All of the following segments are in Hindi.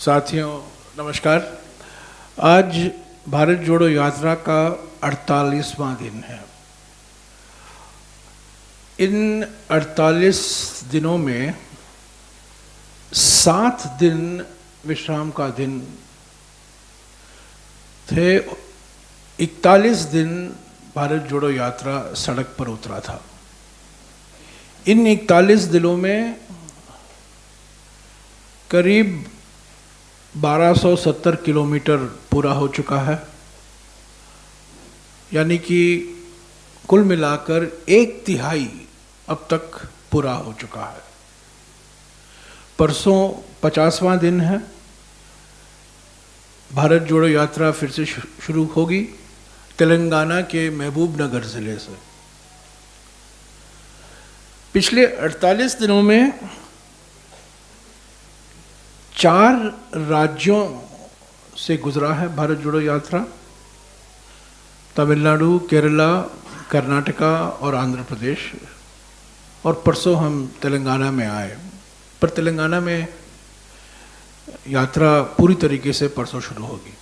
साथियों नमस्कार। आज भारत जोड़ो यात्रा का 48वां दिन है। इन 48 दिनों में 7 दिन विश्राम का दिन थे। 41 दिन भारत जोड़ो यात्रा सड़क पर उतरा था। इन 41 दिनों में करीब 1270 किलोमीटर पूरा हो चुका है, यानी कि कुल मिलाकर 1/3 अब तक पूरा हो चुका है। परसों 50वां दिन है। भारत जोड़ो यात्रा फिर से शुरू होगी तेलंगाना के महबूब नगर ज़िले से। पिछले 48 दिनों में 4 राज्यों से गुजरा है भारत जोड़ो यात्रा। तमिलनाडु, केरला, कर्नाटका और आंध्र प्रदेश। और परसों हम तेलंगाना में आए, पर तेलंगाना में यात्रा पूरी तरीके से परसों शुरू होगी।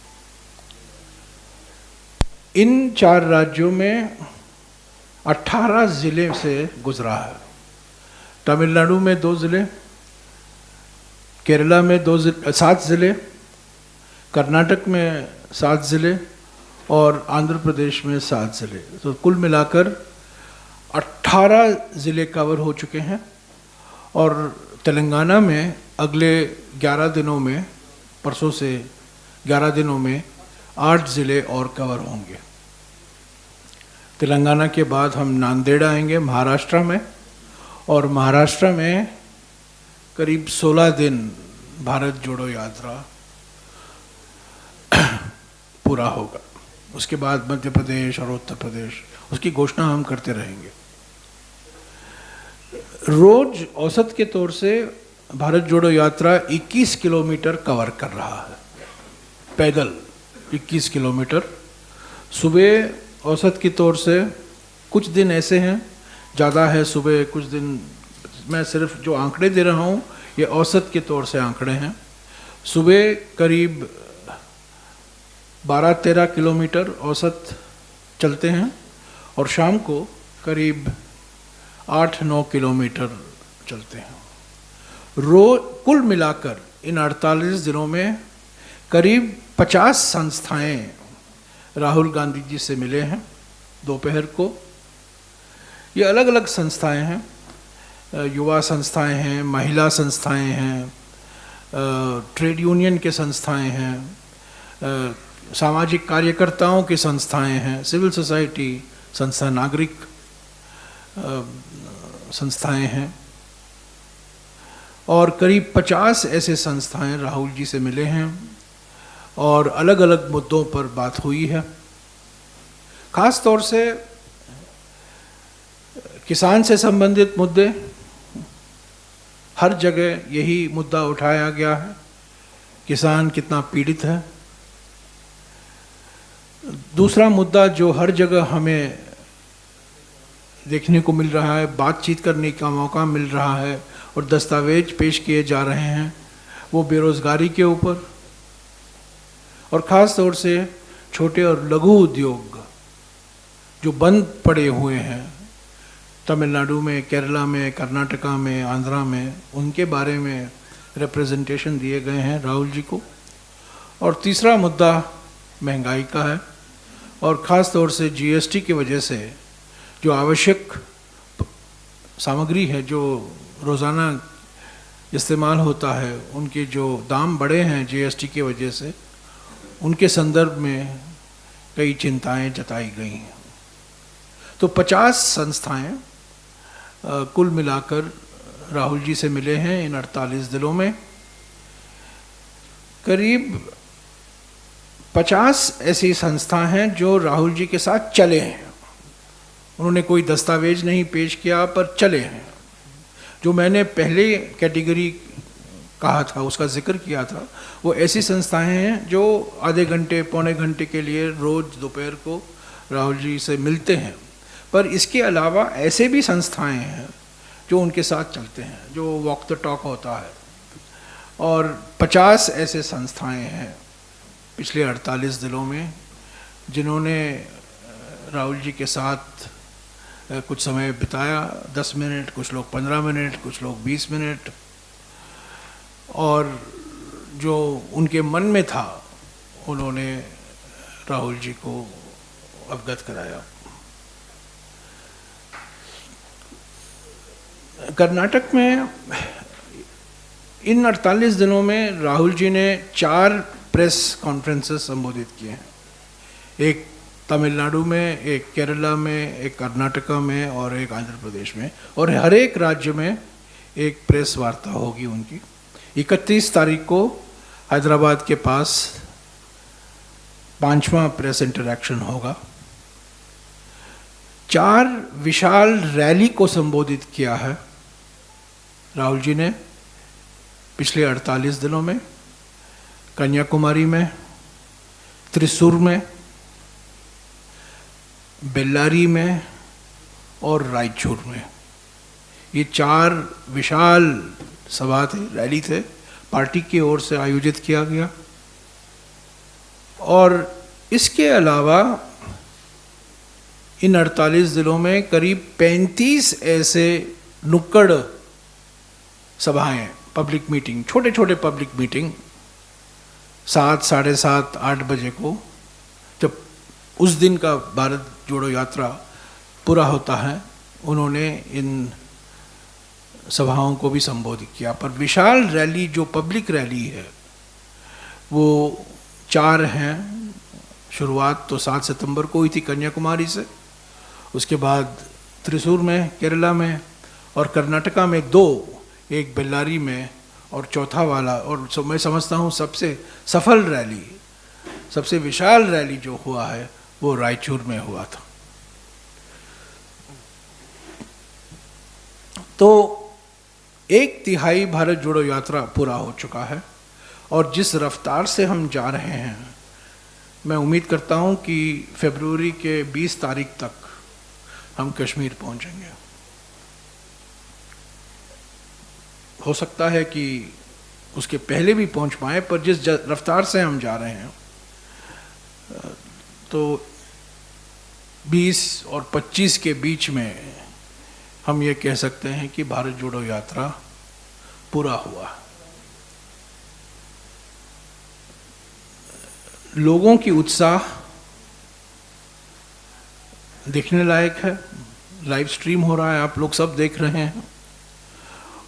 इन 4 राज्यों में 18 ज़िले से गुजरा है। तमिलनाडु में 2 ज़िले, केरला में 7 ज़िले, कर्नाटक में 7 ज़िले और आंध्र प्रदेश में 7 ज़िले। तो कुल मिलाकर 18 ज़िले कवर हो चुके हैं। और तेलंगाना में अगले 11 दिनों में, परसों से 11 दिनों में 8 ज़िले और कवर होंगे। तेलंगाना के बाद हम नांदेड़ आएंगे महाराष्ट्र में, और महाराष्ट्र में करीब 16 दिन भारत जोड़ो यात्रा पूरा होगा। उसके बाद मध्य प्रदेश और उत्तर प्रदेश, उसकी घोषणा हम करते रहेंगे। रोज औसत के तौर से भारत जोड़ो यात्रा 21 किलोमीटर कवर कर रहा है, पैदल 21 किलोमीटर। सुबह औसत के तौर से कुछ दिन ऐसे हैं ज़्यादा है सुबह, कुछ दिन, मैं सिर्फ जो आंकड़े दे रहा हूँ ये औसत के तौर से आंकड़े हैं। सुबह करीब 12-13 किलोमीटर औसत चलते हैं और शाम को करीब 8-9 किलोमीटर चलते हैं। कुल मिलाकर इन 48 दिनों में करीब 50 संस्थाएं राहुल गांधी जी से मिले हैं दोपहर को। ये अलग अलग संस्थाएं हैं, युवा संस्थाएं हैं, महिला संस्थाएं हैं, ट्रेड यूनियन के संस्थाएं हैं, सामाजिक कार्यकर्ताओं की संस्थाएं हैं, सिविल सोसाइटी संस्था, नागरिक संस्थाएं हैं। और करीब 50 ऐसे संस्थाएं राहुल जी से मिले हैं और अलग अलग मुद्दों पर बात हुई है। ख़ास तौर से किसान से संबंधित मुद्दे, हर जगह यही मुद्दा उठाया गया है, किसान कितना पीड़ित है। दूसरा मुद्दा जो हर जगह हमें देखने को मिल रहा है, बातचीत करने का मौका मिल रहा है और दस्तावेज पेश किए जा रहे हैं, वो बेरोज़गारी के ऊपर, और ख़ास तौर से छोटे और लघु उद्योग जो बंद पड़े हुए हैं तमिलनाडु में, केरला में, कर्नाटका में, आंध्रा में, उनके बारे में रिप्रेजेंटेशन दिए गए हैं राहुल जी को। और तीसरा मुद्दा महंगाई का है, और ख़ास तौर से जीएसटी की वजह से जो आवश्यक सामग्री है जो रोज़ाना इस्तेमाल होता है, उनके जो दाम बढ़े हैं जीएसटी की वजह से, उनके संदर्भ में कई चिंताएं जताई गई हैं। तो 50 संस्थाएं कुल मिलाकर राहुल जी से मिले हैं इन 48 दिनों में। करीब 50 ऐसी संस्थाएं हैं जो राहुल जी के साथ चले हैं। उन्होंने कोई दस्तावेज नहीं पेश किया, पर चले हैं। जो मैंने पहले कैटेगरी कहा था, उसका जिक्र किया था, वो ऐसी संस्थाएं हैं जो आधे घंटे पौने घंटे के लिए रोज़ दोपहर को राहुल जी से मिलते हैं। पर इसके अलावा ऐसे भी संस्थाएं हैं जो उनके साथ चलते हैं, जो वॉक द टॉक होता है, और 50 ऐसे संस्थाएं हैं पिछले 48 दिनों में जिन्होंने राहुल जी के साथ कुछ समय बिताया। 10 मिनट, कुछ लोग 15 मिनट, कुछ लोग 20 मिनट, और जो उनके मन में था उन्होंने राहुल जी को अवगत कराया। कर्नाटक में इन 48 दिनों में राहुल जी ने 4 प्रेस कॉन्फ्रेंसेस संबोधित किए हैं। एक तमिलनाडु में, एक केरला में, एक कर्नाटका में और एक आंध्र प्रदेश में, और हर एक राज्य में एक प्रेस वार्ता होगी उनकी। 31 तारीख को हैदराबाद के पास 5वां प्रेस इंटरैक्शन होगा। 4 विशाल रैली को संबोधित किया है राहुल जी ने पिछले 48 दिनों में। कन्याकुमारी में, त्रिशूर में, बेल्लारी में और रायचूर में। ये 4 विशाल सभा थे, रैली थे, पार्टी की ओर से आयोजित किया गया। और इसके अलावा इन 48 दिनों में करीब 35 ऐसे नुक्कड़ सभाएं, पब्लिक मीटिंग, छोटे छोटे पब्लिक मीटिंग 7, साढ़े 7, 8 बजे को, जब उस दिन का भारत जोड़ो यात्रा पूरा होता है, उन्होंने इन सभाओं को भी संबोधित किया। पर विशाल रैली, जो पब्लिक रैली है, वो 4 हैं। शुरुआत तो 7 सितंबर को हुई थी कन्याकुमारी से, उसके बाद त्रिशूर में केरला में, और कर्नाटका में 2, एक बेल्लारी में, और चौथा वाला, और मैं समझता हूँ सबसे सफल रैली, सबसे विशाल रैली जो हुआ है वो रायचूर में हुआ था। तो 1/3 भारत जोड़ो यात्रा पूरा हो चुका है, और जिस रफ्तार से हम जा रहे हैं, मैं उम्मीद करता हूं कि फरवरी के 20 तारीख तक हम कश्मीर पहुंचेंगे। हो सकता है कि उसके पहले भी पहुंच पाए, पर जिस रफ्तार से हम जा रहे हैं, तो 20 और 25 के बीच में हम ये कह सकते हैं कि भारत जोड़ो यात्रा पूरा हुआ। लोगों की उत्साह देखने लायक है। लाइव स्ट्रीम हो रहा है, आप लोग सब देख रहे हैं,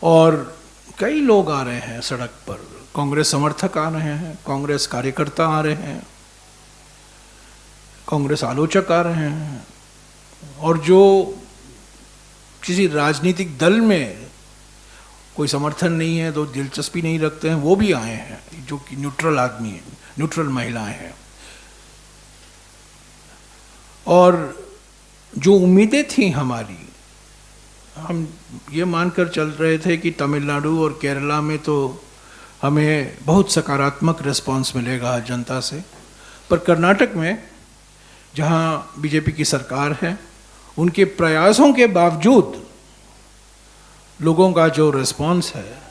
और कई लोग आ रहे हैं सड़क पर। कांग्रेस समर्थक आ रहे हैं, कांग्रेस कार्यकर्ता आ रहे हैं, कांग्रेस आलोचक आ रहे हैं, और जो किसी राजनीतिक दल में कोई समर्थन नहीं है, तो दिलचस्पी नहीं रखते हैं, वो भी आए हैं, जो कि न्यूट्रल आदमी हैं, न्यूट्रल महिलाएं हैं। और जो उम्मीदें थी हमारी, हम ये मानकर चल रहे थे कि तमिलनाडु और केरला में तो हमें बहुत सकारात्मक रिस्पांस मिलेगा जनता से, पर कर्नाटक में जहाँ बीजेपी की सरकार है, उनके प्रयासों के बावजूद लोगों का जो रिस्पांस है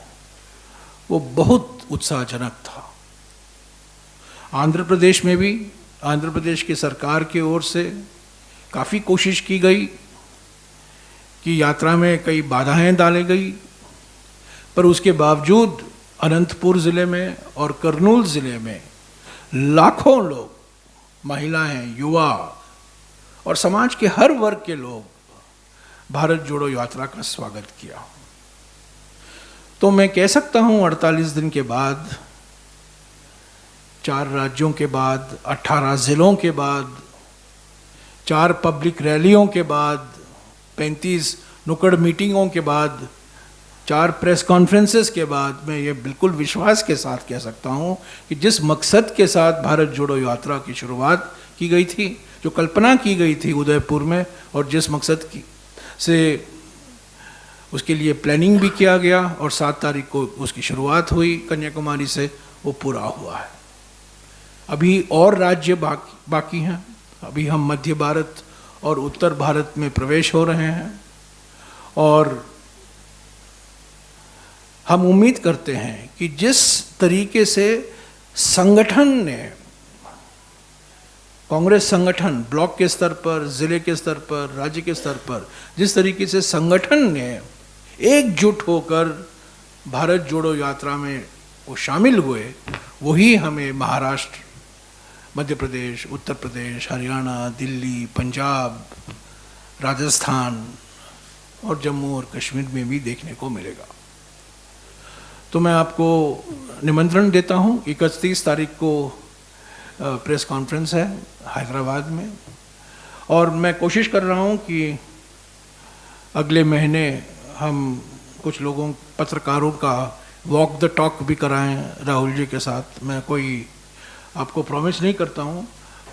वो बहुत उत्साहजनक था। आंध्र प्रदेश में भी आंध्र प्रदेश की सरकार की ओर से काफ़ी कोशिश की गई कि यात्रा में कई बाधाएं डाली गई, पर उसके बावजूद अनंतपुर ज़िले में और कर्नूल ज़िले में लाखों लोग, महिलाएं, युवा और समाज के हर वर्ग के लोग भारत जोड़ो यात्रा का स्वागत किया। तो मैं कह सकता हूं 48 दिन के बाद, 4 राज्यों के बाद, 18 ज़िलों के बाद, 4 पब्लिक रैलियों के बाद, 35 नुक्कड़ मीटिंगों के बाद, 4 प्रेस कॉन्फ्रेंसेस के बाद, मैं ये बिल्कुल विश्वास के साथ कह सकता हूँ कि जिस मकसद के साथ भारत जोड़ो यात्रा की शुरुआत की गई थी, जो कल्पना की गई थी उदयपुर में, और जिस मकसद की से उसके लिए प्लानिंग भी किया गया और 7 तारीख को उसकी शुरुआत हुई कन्याकुमारी से, वो पूरा हुआ है। अभी और राज्य बाकी हैं। अभी हम मध्य भारत और उत्तर भारत में प्रवेश हो रहे हैं, और हम उम्मीद करते हैं कि जिस तरीके से संगठन ने, कांग्रेस संगठन ब्लॉक के स्तर पर, जिले के स्तर पर, राज्य के स्तर पर, जिस तरीके से संगठन ने एकजुट होकर भारत जोड़ो यात्रा में वो शामिल हुए, वही हमें महाराष्ट्र, मध्य प्रदेश, उत्तर प्रदेश, हरियाणा, दिल्ली, पंजाब, राजस्थान और जम्मू और कश्मीर में भी देखने को मिलेगा। तो मैं आपको निमंत्रण देता हूं, 31 तारीख को प्रेस कॉन्फ्रेंस है हैदराबाद में, और मैं कोशिश कर रहा हूं कि अगले महीने हम कुछ लोगों, पत्रकारों का वॉक द टॉक भी कराएं राहुल जी के साथ। मैं कोई आपको प्रॉमिस नहीं करता हूं,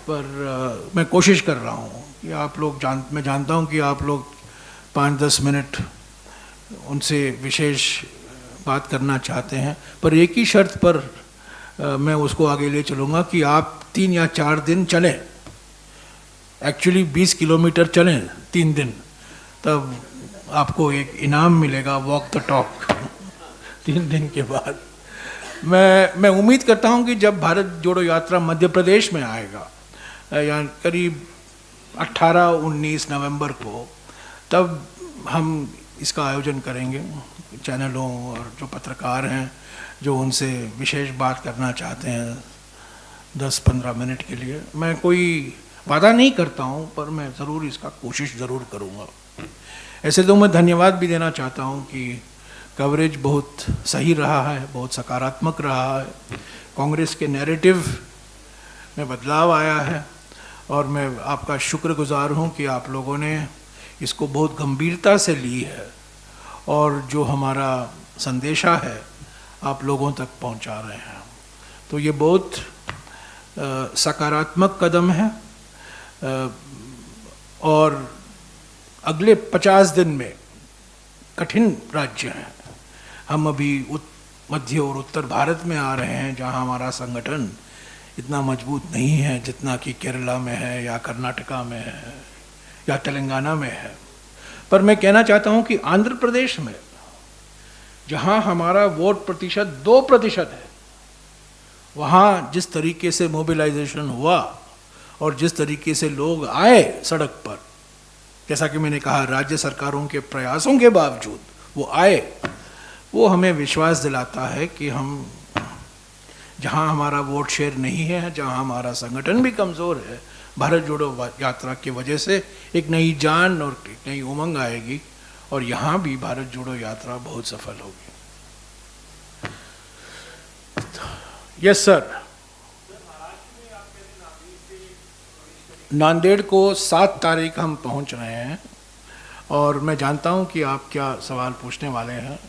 पर मैं कोशिश कर रहा हूं कि आप लोग मैं जानता हूं कि आप लोग 5-10 मिनट उनसे विशेष बात करना चाहते हैं, पर एक ही शर्त पर मैं उसको आगे ले चलूँगा कि आप 3 या 4 दिन चलें, एक्चुअली 20 किलोमीटर चलें 3 दिन, तब आपको एक इनाम मिलेगा, वॉक द टॉक 3 दिन के बाद। मैं उम्मीद करता हूं कि जब भारत जोड़ो यात्रा मध्य प्रदेश में आएगा, या करीब 18-19 नवंबर को, तब हम इसका आयोजन करेंगे। चैनलों और जो पत्रकार हैं जो उनसे विशेष बात करना चाहते हैं 10-15 मिनट के लिए, मैं कोई वादा नहीं करता हूं, पर मैं ज़रूर इसका कोशिश ज़रूर करूंगा। ऐसे तो मैं धन्यवाद भी देना चाहता हूं कि कवरेज बहुत सही रहा है, बहुत सकारात्मक रहा है, कांग्रेस के नैरेटिव में बदलाव आया है, और मैं आपका शुक्रगुजार हूं कि आप लोगों ने इसको बहुत गंभीरता से ली है, और जो हमारा संदेशा है आप लोगों तक पहुंचा रहे हैं। तो ये बहुत सकारात्मक कदम है, और अगले 50 दिन में कठिन राज्य हैं। हम अभी मध्य और उत्तर भारत में आ रहे हैं, जहां हमारा संगठन इतना मजबूत नहीं है जितना कि केरला में है, या कर्नाटका में है, या तेलंगाना में है। पर मैं कहना चाहता हूं कि आंध्र प्रदेश में, जहां हमारा वोट प्रतिशत 2% है, वहां जिस तरीके से मोबिलाइजेशन हुआ और जिस तरीके से लोग आए सड़क पर, जैसा कि मैंने कहा राज्य सरकारों के प्रयासों के बावजूद वो आए, वो हमें विश्वास दिलाता है कि हम, जहां हमारा वोट शेयर नहीं है, जहां हमारा संगठन भी कमज़ोर है, भारत जोड़ो यात्रा की वजह से एक नई जान और एक नई उमंग आएगी, और यहाँ भी भारत जोड़ो यात्रा बहुत सफल होगी। Yes sir. नांदेड़ को 7 तारीख हम पहुँच रहे हैं, और मैं जानता हूँ कि आप क्या सवाल पूछने वाले हैं।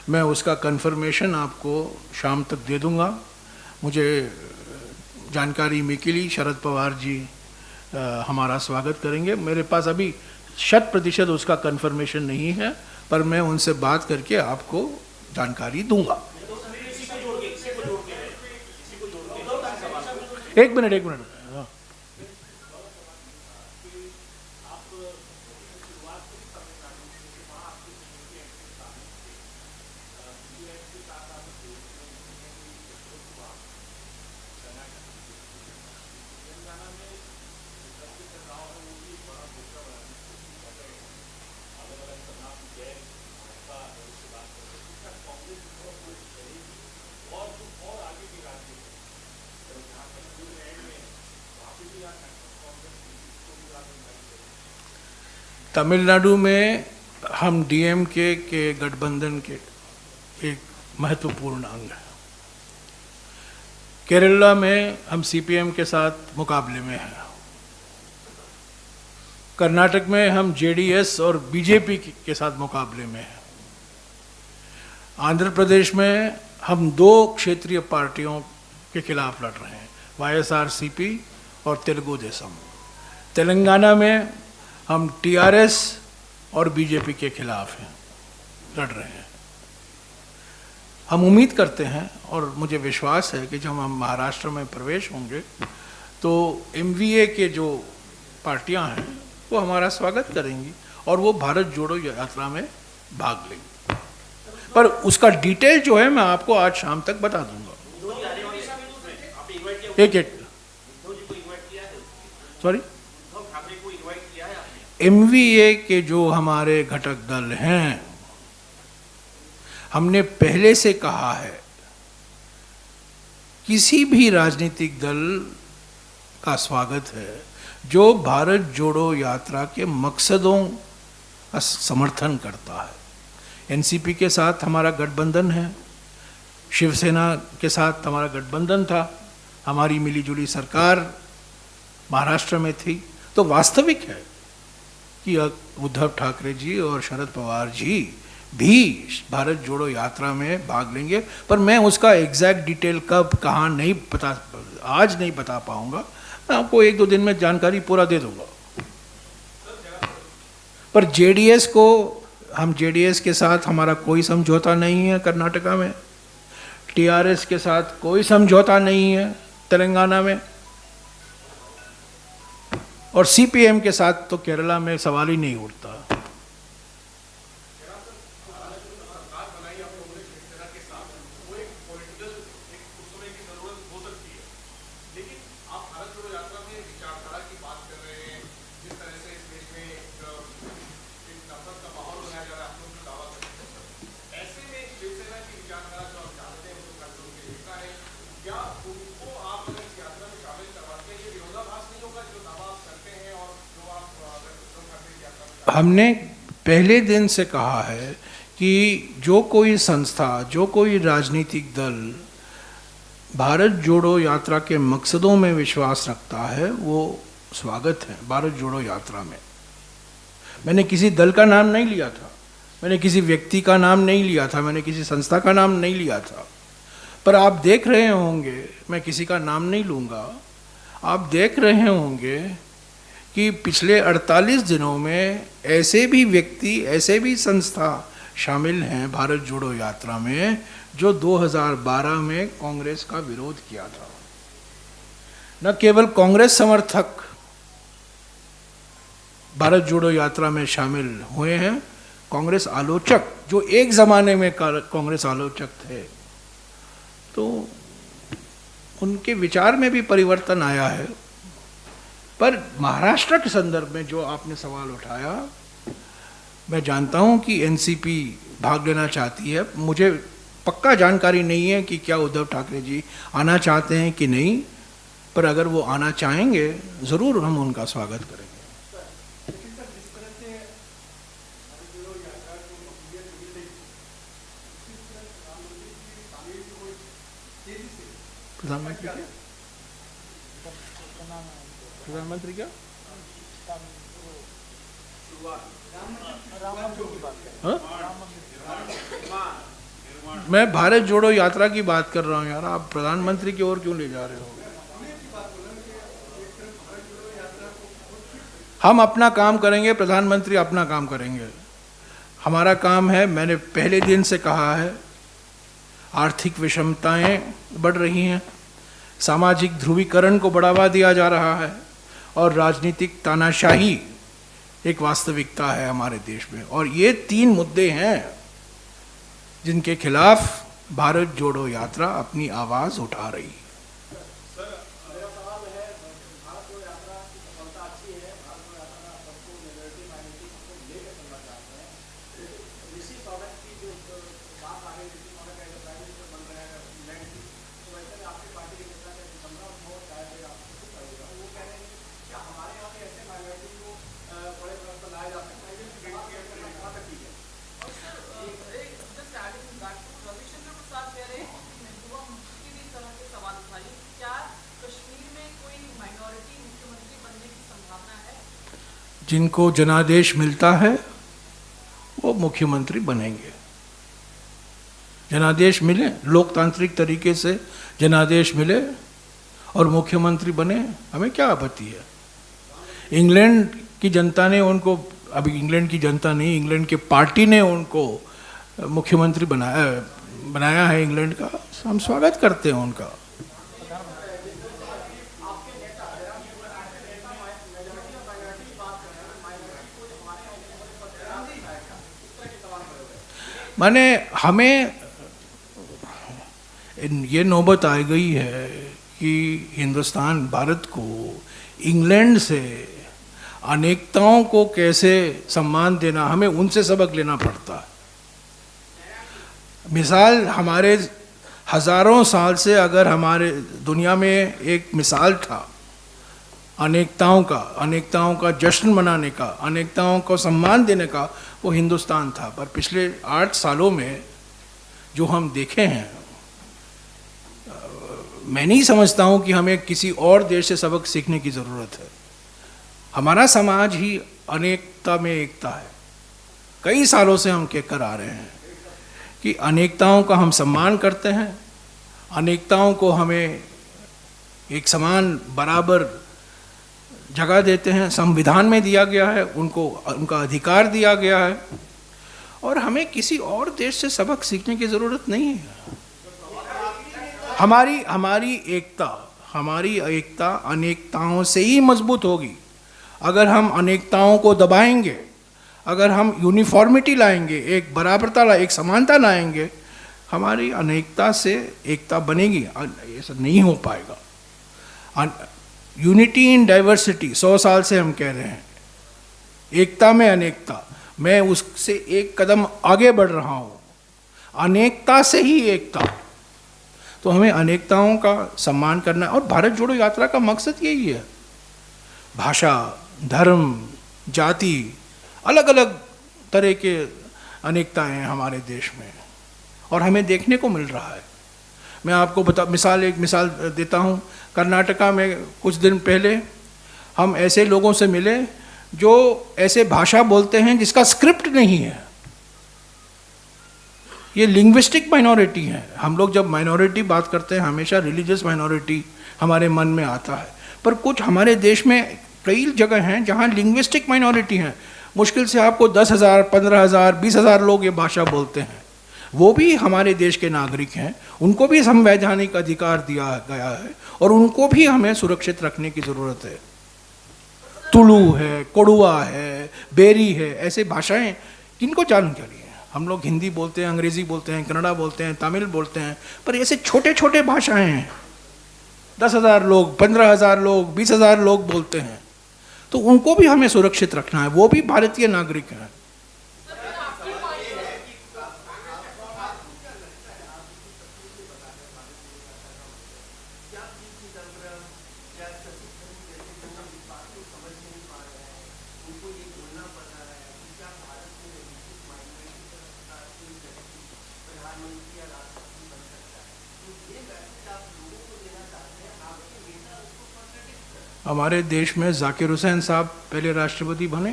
मैं उसका कंफर्मेशन आपको शाम तक दे दूँगा। मुझे जानकारी मिली, शरद पवार जी हमारा स्वागत करेंगे। मेरे पास अभी 100% उसका कंफर्मेशन नहीं है, पर मैं उनसे बात करके आपको जानकारी दूंगा। एक मिनट तमिलनाडु में हम डीएमके के गठबंधन के एक महत्वपूर्ण अंग है। केरला में हम सीपीएम के साथ मुकाबले में हैं। कर्नाटक में हम जेडीएस और बीजेपी के साथ मुकाबले में हैं। आंध्र प्रदेश में हम 2 क्षेत्रीय पार्टियों के खिलाफ लड़ रहे हैं, वाईएसआरसीपी और तेलुगु देशम। तेलंगाना में हम टीआरएस और बीजेपी के खिलाफ हैं, लड़ रहे हैं। हम उम्मीद करते हैं और मुझे विश्वास है कि जब हम महाराष्ट्र में प्रवेश होंगे तो एमवीए के जो पार्टियां हैं वो हमारा स्वागत करेंगी और वो भारत जोड़ो यात्रा में भाग लेंगी। पर उसका डिटेल जो है मैं आपको आज शाम तक बता दूंगा। एक सॉरी, MVA के जो हमारे घटक दल हैं, हमने पहले से कहा है किसी भी राजनीतिक दल का स्वागत है जो भारत जोड़ो यात्रा के मकसदों का समर्थन करता है। एनसीपी के साथ हमारा गठबंधन है, शिवसेना के साथ हमारा गठबंधन था, हमारी मिलीजुली सरकार महाराष्ट्र में थी। तो वास्तविक है कि उद्धव ठाकरे जी और शरद पवार जी भी भारत जोड़ो यात्रा में भाग लेंगे, पर मैं उसका एग्जैक्ट डिटेल कब कहाँ नहीं पता, आज नहीं बता पाऊंगा। मैं आपको 1-2 दिन में जानकारी पूरा दे दूंगा। पर जेडीएस को, हम जेडीएस के साथ हमारा कोई समझौता नहीं है कर्नाटका में, टीआरएस के साथ कोई समझौता नहीं है तेलंगाना में, और सीपीएम के साथ तो केरला में सवाल ही नहीं उठता। हमने पहले दिन से कहा है कि जो कोई संस्था, जो कोई राजनीतिक दल भारत जोड़ो यात्रा के मकसदों में विश्वास रखता है वो स्वागत है भारत जोड़ो यात्रा में। मैंने किसी दल का नाम नहीं लिया था, मैंने किसी व्यक्ति का नाम नहीं लिया था, मैंने किसी संस्था का नाम नहीं लिया था। पर आप देख रहे होंगे, मैं किसी का नाम नहीं लूँगा, आप देख रहे होंगे कि पिछले 48 दिनों में ऐसे भी व्यक्ति, ऐसे भी संस्था शामिल हैं भारत जोड़ो यात्रा में जो 2012 में कांग्रेस का विरोध किया था। न केवल कांग्रेस समर्थक भारत जोड़ो यात्रा में शामिल हुए हैं, कांग्रेस आलोचक जो एक ज़माने में कांग्रेस आलोचक थे, तो उनके विचार में भी परिवर्तन आया है। पर महाराष्ट्र के संदर्भ में जो आपने सवाल उठाया, मैं जानता हूं कि एनसीपी भाग लेना चाहती है। मुझे पक्का जानकारी नहीं है कि क्या उद्धव ठाकरे जी आना चाहते हैं कि नहीं, पर अगर वो आना चाहेंगे ज़रूर हम उनका स्वागत करेंगे। प्रधानमंत्री क्या हाँ? मैं भारत जोड़ो यात्रा की बात कर रहा हूँ यार, आप प्रधानमंत्री की ओर क्यों ले जा रहे हो? हम अपना काम करेंगे, प्रधानमंत्री अपना काम करेंगे। हमारा काम है, मैंने पहले दिन से कहा है, आर्थिक विषमताएं बढ़ रही हैं, सामाजिक ध्रुवीकरण को बढ़ावा दिया जा रहा है और राजनीतिक तानाशाही एक वास्तविकता है हमारे देश में। और ये 3 मुद्दे हैं जिनके खिलाफ भारत जोड़ो यात्रा अपनी आवाज़ उठा रही है। जिनको जनादेश मिलता है वो मुख्यमंत्री बनेंगे। जनादेश मिले, लोकतांत्रिक तरीके से जनादेश मिले और मुख्यमंत्री बने, हमें क्या आपत्ति है? इंग्लैंड की जनता ने उनको, अभी इंग्लैंड की जनता नहीं, इंग्लैंड की पार्टी ने उनको मुख्यमंत्री बनाया है इंग्लैंड का, हम स्वागत करते हैं उनका। माने हमें ये नौबत आ गई है कि हिंदुस्तान, भारत को इंग्लैंड से अनेकताओं को कैसे सम्मान देना, हमें उनसे सबक लेना पड़ता है। मिसाल, हमारे हजारों साल से अगर हमारे दुनिया में एक मिसाल था अनेकताओं का जश्न मनाने का, अनेकताओं को सम्मान देने का, वो हिंदुस्तान था। पर पिछले 8 सालों में जो हम देखे हैं, मैं नहीं समझता हूँ कि हमें किसी और देश से सबक सीखने की ज़रूरत है। हमारा समाज ही अनेकता में एकता है। कई सालों से हम कहकर आ रहे हैं कि अनेकताओं का हम सम्मान करते हैं, अनेकताओं को हमें एक समान बराबर जगह देते हैं, संविधान में दिया गया है, उनको उनका अधिकार दिया गया है, और हमें किसी और देश से सबक सीखने की ज़रूरत नहीं है। हमारी एकता अनेकताओं से ही मजबूत होगी। अगर हम अनेकताओं को दबाएंगे, अगर हम यूनिफॉर्मिटी लाएंगे, एक बराबरता, एक समानता लाएंगे, हमारी अनेकता से एकता बनेगी। ऐसा नहीं हो पाएगा। यूनिटी इन डाइवर्सिटी 100 साल से हम कह रहे हैं, एकता में अनेकता। मैं उससे एक कदम आगे बढ़ रहा हूँ, अनेकता से ही एकता। तो हमें अनेकताओं का सम्मान करना है, और भारत जोड़ो यात्रा का मकसद यही है। भाषा, धर्म, जाति, अलग अलग तरह के अनेकताएं हैं हमारे देश में, और हमें देखने को मिल रहा है। मैं आपको एक मिसाल देता हूँ। कर्नाटका में कुछ दिन पहले हम ऐसे लोगों से मिले जो ऐसे भाषा बोलते हैं जिसका स्क्रिप्ट नहीं है। ये लिंग्विस्टिक माइनॉरिटी है। हम लोग जब माइनॉरिटी बात करते हैं, हमेशा रिलीजियस माइनॉरिटी हमारे मन में आता है, पर कुछ हमारे देश में कई जगह हैं जहाँ लिंग्विस्टिक माइनॉरिटी हैं। मुश्किल से आपको 10,000, 15,000, 20,000 लोग ये भाषा बोलते हैं। वो भी हमारे देश के नागरिक हैं, उनको भी संवैधानिक अधिकार दिया गया है, और उनको भी हमें सुरक्षित रखने की ज़रूरत है। तुलु है, कोडुआ है, बेरी है, ऐसे भाषाएं किनको जानने के लिए। हम लोग हिंदी बोलते हैं, अंग्रेज़ी बोलते हैं, कन्नड़ा बोलते हैं, तमिल बोलते हैं, पर ऐसे छोटे छोटे भाषाएं हैं 10,000 लोग, 15,000 लोग, 20,000 लोग बोलते हैं। तो उनको भी हमें सुरक्षित रखना है, वो भी भारतीय नागरिक हैं। हमारे देश में जाकिर हुसैन साहब पहले राष्ट्रपति बने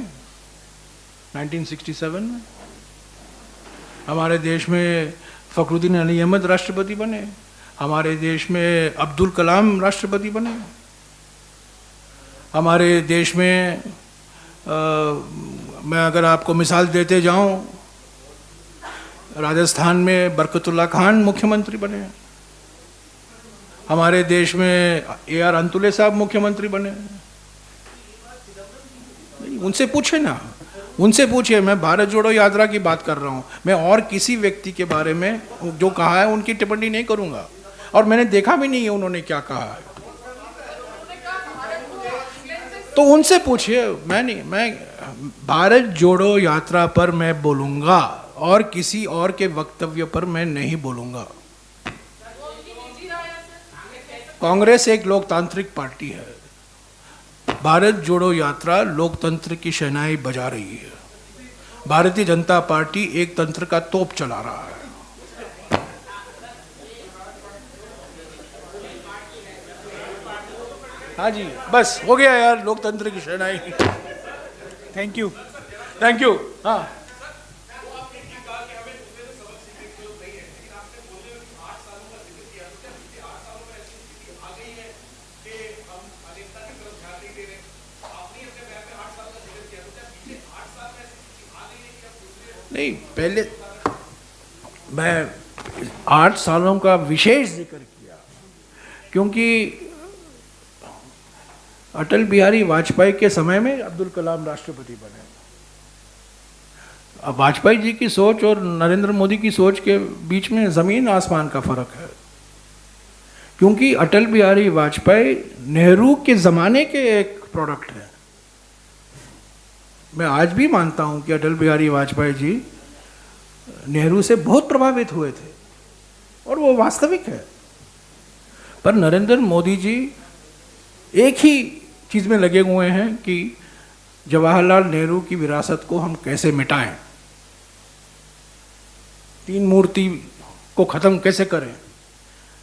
1967 में। हमारे देश में फ़खरुद्दीन अली अहमद राष्ट्रपति बने। हमारे देश में अब्दुल कलाम राष्ट्रपति बने। हमारे देश में मैं अगर आपको मिसाल देते जाऊं, राजस्थान में बरकतुल्ला खान मुख्यमंत्री बने। हमारे देश में AR अंतुले साहब मुख्यमंत्री बने। उनसे पूछे ना, उनसे पूछिए। मैं भारत जोड़ो यात्रा की बात कर रहा हूँ। मैं और किसी व्यक्ति के बारे में जो कहा है उनकी टिप्पणी नहीं करूँगा, और मैंने देखा भी नहीं है उन्होंने क्या कहा है। तो उनसे पूछिए। मैं भारत जोड़ो यात्रा पर मैं बोलूँगा, और किसी और के वक्तव्य पर मैं नहीं बोलूँगा। कांग्रेस एक लोकतांत्रिक पार्टी है। भारत जोड़ो यात्रा लोकतंत्र की शहनाई बजा रही है। भारतीय जनता पार्टी एक तंत्र का तोप चला रहा है। हाँ जी, बस हो गया यार, लोकतंत्र की शहनाई। Thank you, thank you. हाँ, नहीं, पहले मैं 8 सालों का विशेष जिक्र किया क्योंकि अटल बिहारी वाजपेयी के समय में अब्दुल कलाम राष्ट्रपति बने। अब वाजपेयी जी की सोच और नरेंद्र मोदी की सोच के बीच में ज़मीन आसमान का फ़र्क है, क्योंकि अटल बिहारी वाजपेयी नेहरू के ज़माने के एक प्रोडक्ट है। मैं आज भी मानता हूं कि अटल बिहारी वाजपेयी जी नेहरू से बहुत प्रभावित हुए थे और वो वास्तविक है। पर नरेंद्र मोदी जी एक ही चीज़ में लगे हुए हैं कि जवाहरलाल नेहरू की विरासत को हम कैसे मिटाएं, तीन मूर्ति को ख़त्म कैसे करें।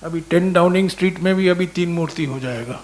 अभी 10 डाउनिंग स्ट्रीट में भी अभी तीन मूर्ति हो जाएगा।